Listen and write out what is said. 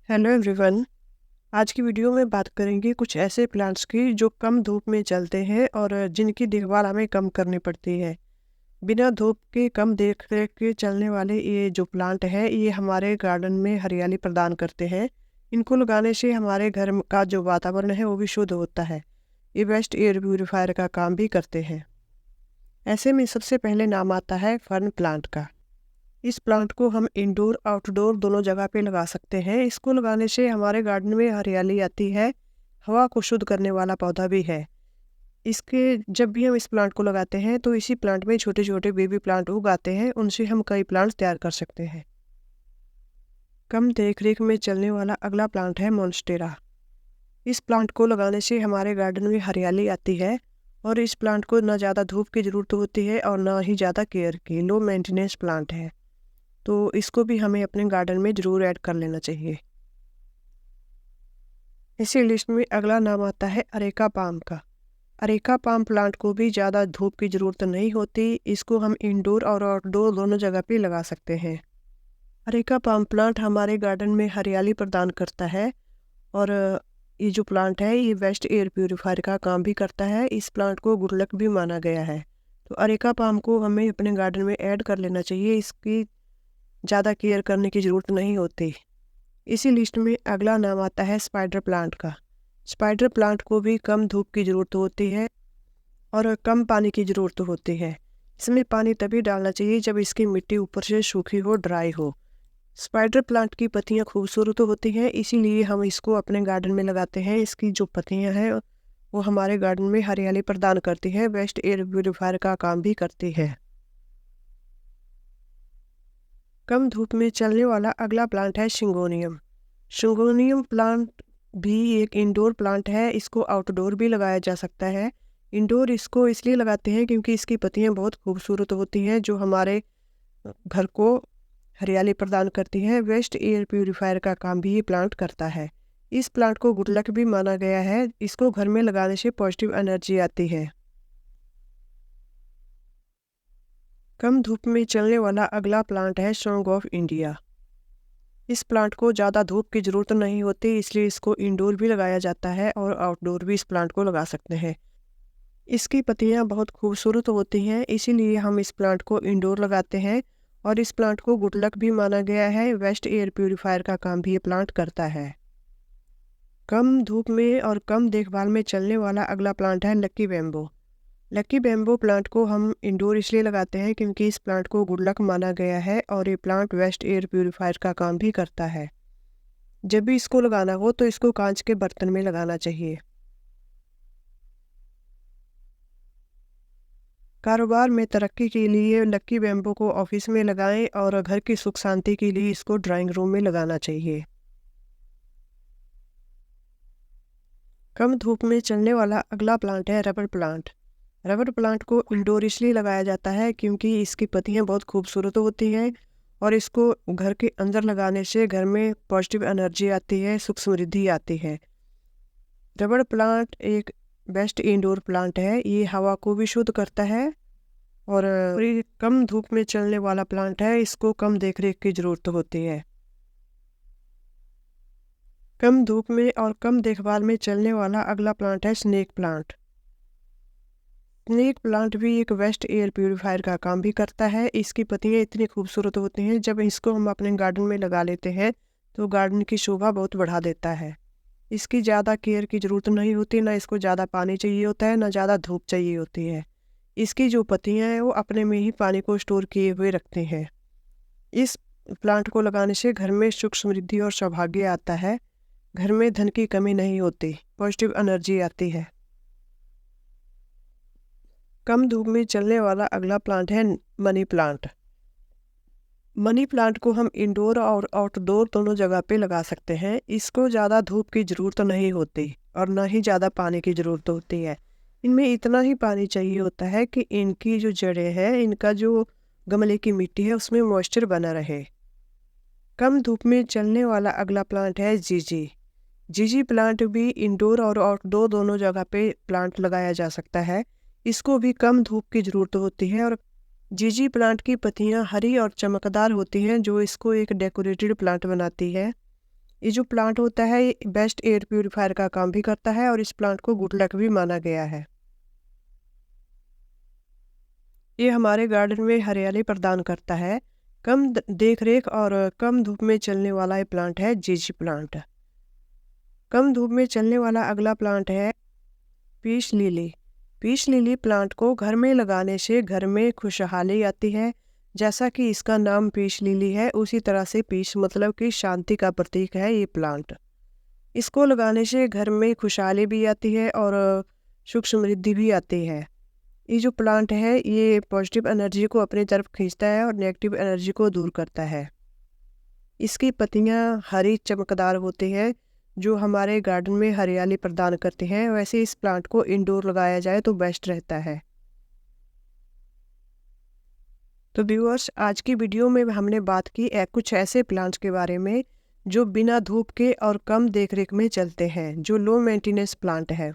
Hello everyone. आज की video में बात करेंगे कुछ ऐसे प्लांट्स की जो कम धूप में चलते हैं और जिनकी देखभाल हमें कम करनी पड़ती है। बिना धूप के कम देख रेख के चलने वाले ये जो प्लांट है ये हमारे गार्डन में हरियाली प्रदान करते हैं। इनको लगाने से हमारे घर का जो वातावरण है वो भी शुद्ध होता है। ये बेस्ट एयर प्यूरिफायर का काम भी करते हैं। ऐसे में सबसे पहले नाम आता है फर्न प्लांट का। इस प्लांट को हम इंडोर आउटडोर दोनों जगह पे लगा सकते हैं। इसको लगाने से हमारे गार्डन में हरियाली आती है। हवा को शुद्ध करने वाला पौधा भी है। इसके जब भी हम इस प्लांट को लगाते हैं तो इसी प्लांट में छोटे छोटे बेबी प्लांट उगाते हैं, उनसे हम कई प्लांट्स तैयार कर सकते हैं। कम देख रेख में चलने वाला अगला प्लांट है मोन्स्टेरा। इस प्लांट को लगाने से हमारे गार्डन में हरियाली आती है और इस प्लांट को न ज़्यादा धूप की ज़रूरत होती है और न ही ज़्यादा केयर की। लो मेंटेनेंस प्लांट है, तो इसको भी हमें अपने गार्डन में ज़रूर ऐड कर लेना चाहिए। इसी लिस्ट में अगला नाम आता है अरेका पाम का। अरेका पाम प्लांट को भी ज़्यादा धूप की ज़रूरत नहीं होती। इसको हम इंडोर और आउटडोर दोनों जगह पे लगा सकते हैं। अरेका पाम प्लांट हमारे गार्डन में हरियाली प्रदान करता है और ये जो प्लांट है ये बेस्ट एयर प्यूरिफायर का काम भी करता है। इस प्लांट को गुड लक भी माना गया है, तो अरेका पाम को हमें अपने गार्डन में ऐड कर लेना चाहिए। इसकी ज़्यादा केयर करने की ज़रूरत नहीं होती। इसी लिस्ट में अगला नाम आता है स्पाइडर प्लांट का। स्पाइडर प्लांट को भी कम धूप की ज़रूरत होती है और कम पानी की ज़रूरत होती है। इसमें पानी तभी डालना चाहिए जब इसकी मिट्टी ऊपर से सूखी हो, ड्राई हो। स्पाइडर प्लांट की पत्तियां खूबसूरत होती हैं, इसीलिए हम इसको अपने गार्डन में लगाते हैं। इसकी जो पत्तियां हैं वो हमारे गार्डन में हरियाली प्रदान करती है, बेस्ट एयर प्यूरिफायर का काम भी करती है। कम धूप में चलने वाला अगला प्लांट है सिंगोनियम। सिंगोनियम प्लांट भी एक इंडोर प्लांट है। इसको आउटडोर भी लगाया जा सकता है। इंडोर इसको इसलिए लगाते हैं क्योंकि इसकी पत्तियां बहुत खूबसूरत होती हैं, जो हमारे घर को हरियाली प्रदान करती हैं। वेस्ट एयर प्यूरिफायर का काम भी ये प्लांट करता है। इस प्लांट को गुड लक भी माना गया है। इसको घर में लगाने से पॉजिटिव एनर्जी आती है। कम धूप में चलने वाला अगला प्लांट है सॉन्ग ऑफ इंडिया। इस प्लांट को ज़्यादा धूप की ज़रूरत नहीं होती, इसलिए इसको इंडोर भी लगाया जाता है और आउटडोर भी इस प्लांट को लगा सकते हैं। इसकी पत्तियां बहुत खूबसूरत होती हैं, इसीलिए हम इस प्लांट को इंडोर लगाते हैं और इस प्लांट को गुड लक भी माना गया है। वेस्ट एयर प्यूरिफायर का काम भी ये प्लांट करता है। कम धूप में और कम देखभाल में चलने वाला अगला प्लांट है lucky bamboo. Lucky bamboo plant को हम इंडोर इसलिए लगाते हैं क्योंकि इस प्लांट को गुड लक माना गया है और ये प्लांट वेस्ट एयर प्यूरिफायर का काम भी करता है। जब भी इसको लगाना हो तो इसको कांच के बर्तन में लगाना चाहिए। कारोबार में तरक्की के लिए लकी बैम्बो को ऑफिस में लगाएं और घर की सुख शांति के लिए इसको ड्राइंग रूम में लगाना चाहिए। कम धूप में चलने वाला अगला प्लांट है रबर प्लांट। रबर प्लांट को इंडोर इसलिए लगाया जाता है क्योंकि इसकी पत्तियां बहुत खूबसूरत होती हैं और इसको घर के अंदर लगाने से घर में पॉजिटिव एनर्जी आती है, सुख समृद्धि आती है। रबर प्लांट एक बेस्ट इंडोर प्लांट है। ये हवा को भी शुद्ध करता है और ये कम धूप में चलने वाला प्लांट है। इसको कम देखरेख की ज़रूरत होती है। कम धूप में और कम देखभाल में चलने वाला अगला प्लांट है स्नेक प्लांट। स्नेक प्लांट भी एक वेस्ट एयर प्यूरिफायर का काम भी करता है। इसकी पत्तियां इतनी खूबसूरत होती हैं, जब इसको हम अपने गार्डन में लगा लेते हैं तो गार्डन की शोभा बहुत बढ़ा देता है। इसकी ज़्यादा केयर की ज़रूरत नहीं होती, ना इसको ज़्यादा पानी चाहिए होता है, ना ज़्यादा धूप चाहिए होती है। इसकी जो पत्तियां हैं वो अपने में ही पानी को स्टोर किए हुए रखते हैं। इस प्लांट को लगाने से घर में सुख समृद्धि और सौभाग्य आता है। घर में धन की कमी नहीं होती, पॉजिटिव एनर्जी आती है। कम धूप में चलने वाला अगला प्लांट है मनी प्लांट। मनी प्लांट को हम इंडोर और आउटडोर दोनों जगह पे लगा सकते हैं। इसको ज़्यादा धूप की ज़रूरत नहीं होती और ना ही ज़्यादा पानी की ज़रूरत होती है। इनमें इतना ही पानी चाहिए होता है कि इनकी जो जड़ें हैं, इनका जो गमले की मिट्टी है उसमें मॉइस्चर बना रहे। कम धूप में चलने वाला अगला प्लांट है जीजी। जीजी प्लांट भी इंडोर और आउटडोर दोनों जगह पे प्लांट लगाया जा सकता है। इसको भी कम धूप की ज़रूरत होती है और जीजी प्लांट की पत्तियां हरी और चमकदार होती हैं, जो इसको एक डेकोरेटेड प्लांट बनाती है। ये जो प्लांट होता है ये बेस्ट एयर प्यूरीफायर का काम भी करता है और इस प्लांट को गुड लक भी माना गया है। ये हमारे गार्डन में हरियाली प्रदान करता है। कम देख रेख और कम धूप में चलने वाला ये प्लांट है जीजी प्लांट। कम धूप में चलने वाला अगला प्लांट है peace lily. Peace lily plant को घर में लगाने से घर में खुशहाली आती है। जैसा कि इसका नाम पीस लिली है, उसी तरह से पीस मतलब कि शांति का प्रतीक है ये प्लांट। इसको लगाने से घर में खुशहाली भी आती है और सुख समृद्धि भी आती है। ये जो प्लांट है ये पॉजिटिव एनर्जी को अपनी तरफ खींचता है और नेगेटिव एनर्जी को दूर करता है। इसकी पत्तियां हरी चमकदार होती है जो हमारे गार्डन में हरियाली प्रदान करती हैं। वैसे इस प्लांट को इंडोर लगाया जाए तो बेस्ट रहता है। तो व्यूअर्स, आज की वीडियो में हमने बात की कुछ ऐसे प्लांट्स के बारे में जो बिना धूप के और कम देखरेख में चलते हैं, जो लो मेंटेनेंस प्लांट है।